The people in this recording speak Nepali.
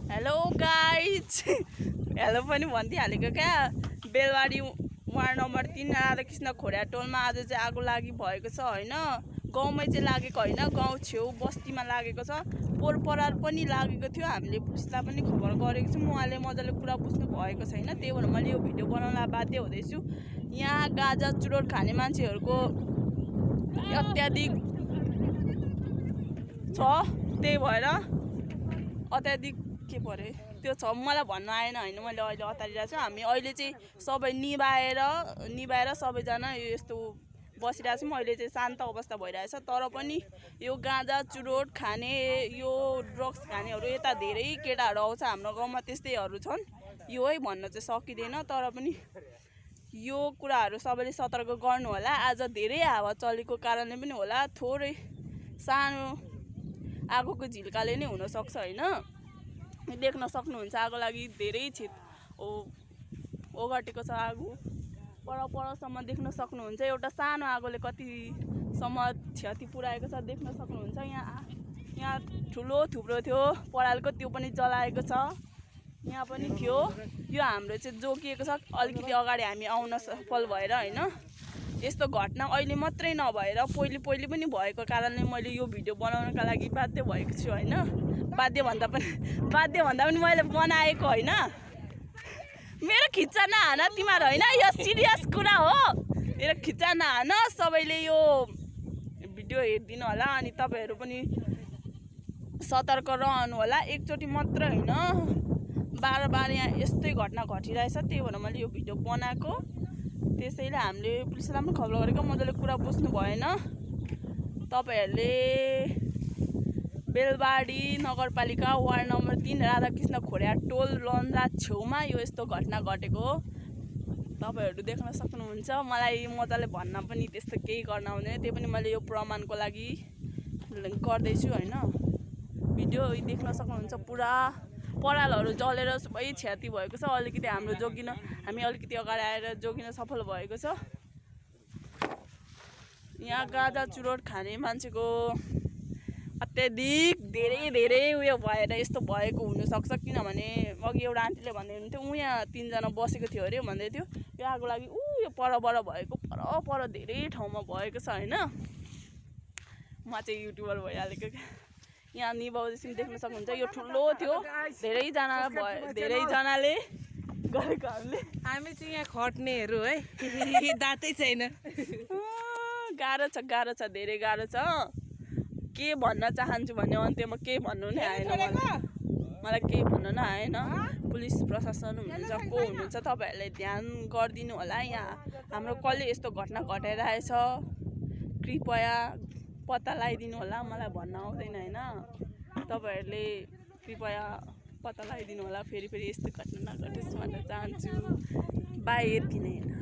हेलो गाइज हेलो पनि भनिदिइहालेको क्या बेलबारी वार्ड नम्बर 3 राधाकृष्ण खोडिया टोलमा आज चाहिँ आगो लागि भएको छ होइन। गाउँमै चाहिँ लागेको होइन, गाउँ छेउ बस्तीमा लागेको छ। पोहोर परार पनि लागेको थियो। हामीले पुलिसलाई पनि खबर गरेको छौँ, उहाँले मजाले कुरा बुझ्नु भएको छैन। त्यही भएर मैले यो भिडियो बनाउन बाध्य हुँदैछु। यहाँ गाजा चुरोट खाने मान्छेहरूको अत्याधिक छ, त्यही भएर अत्याधिक के परे त्यो छ, मलाई भन्न आएन होइन। मैले अहिले अतारिरहेको छु। हामी अहिले चाहिँ सबै निभाएर सबैजना यस्तो बसिरहेको छौँ। अहिले चाहिँ शान्त अवस्था भइरहेछ। तर पनि यो गाँजा चुरोट खाने, यो ड्रग्स खानेहरू यता धेरै केटाहरू आउँछ हाम्रो गाउँमा, त्यस्तैहरू छन्। यो है भन्न चाहिँ सकिँदैन। तर पनि यो कुराहरू सबैले सतर्क गर्नु होला। आज धेरै हावा चलेको कारणले पनि होला, थोरै सानो आगोको झिल्काले नै हुनसक्छ होइन। देख्न सक्नुहुन्छ आगो लागि धेरै ओगटेको छ। आगो परसम्म देख्न सक्नुहुन्छ। एउटा सानो आगोले कतिसम्म क्षति पुर्याएको छ देख्न सक्नुहुन्छ। यहाँ ठुलो थुप्रो थियो परालको, त्यो पनि जलाएको छ। यहाँ पनि थियो, यो हाम्रो चाहिँ जोगिएको छ। अलिकति अगाडि हामी आउन सफल भएर होइन। यस्तो घटना अहिले मात्रै नभएर पहिले पनि भएको कारणले मैले यो भिडियो बनाउनका लागि बाध्य भएको छु होइन। बाध्य भन्दा पनि मैले बनाएको होइन। मेरो खिच्चा नहान तिमीहरू होइन, यो सिरियस कुरा हो। मेरो खिच्चा नहान, सबैले यो भिडियो हेरिदिनु होला। अनि तपाईँहरू पनि सतर्क रहनु होला। एकचोटि मात्र होइन, बार यहाँ यस्तै घटना घटिरहेछ। त्यही भएर मैले यो भिडियो बनाएको। त्यसैले हामीले पुलिसलाई पनि खबर गरेको, मजाले कुरा बुझ्नु भएन। तपाईँहरूले बेलबारी नगरपालिका वार्ड नम्बर 3 राधाकृष्ण खोडिया टोल लन्जा छेउमा यो यस्तो घटना घटेको हो। तपाईँहरू देख्न सक्नुहुन्छ। मलाई मजाले भन्न पनि त्यस्तो केही गर्न आउँदैन, त्यही पनि मैले यो प्रमाणको लागि गर्दैछु होइन। भिडियो देख्न सक्नुहुन्छ। पुरा परालहरू जलेर सबै क्षति भएको छ। अलिकति हामी अलिकति अगाडि आएर जोगिन सफल भएको छ। यहाँ गाजा चुरोट खाने मान्छेको अत्याधिक धेरै उयो भएर यस्तो भएको हुनसक्छ। किनभने अघि एउटा आन्टीले भन्दै हुनुहुन्थ्यो यहाँ 3 जना बसेको थियो अरे भन्दै थियो। यो आगो लागि यो परबाट भएको, पर धेरै ठाउँमा भएको छ होइन। म चाहिँ युट्युबर भइहालेको क्या। यहाँ निभाउँदैछौँ देख्न सक्नुहुन्छ। यो ठुलो थियो, धेरैजनाले गरेको हामी चाहिँ यहाँ खट्नेहरू है, दाँतै छैन। गाह्रो छ, धेरै गाह्रो छ। के भन्न चाहन्छु भने अन्त्यमा केही भन्नु नै आएन मलाई केही भन्नु नै आएन। पुलिस प्रशासन हुनुहुन्छ, को हुनुहुन्छ, तपाईँहरूले ध्यान गरिदिनु होला। यहाँ हाम्रो कसले यस्तो घटना घटाइरहेछ कृपया पत्ता लगाइदिनु होला। मलाई भन्न आउँदैन होइन। तपाईँहरूले कृपया पत्ता लगाइदिनु होला। फेरि यस्तो घटना नघटोस् भन्न चाहन्छु। बाई, यति नै होइन।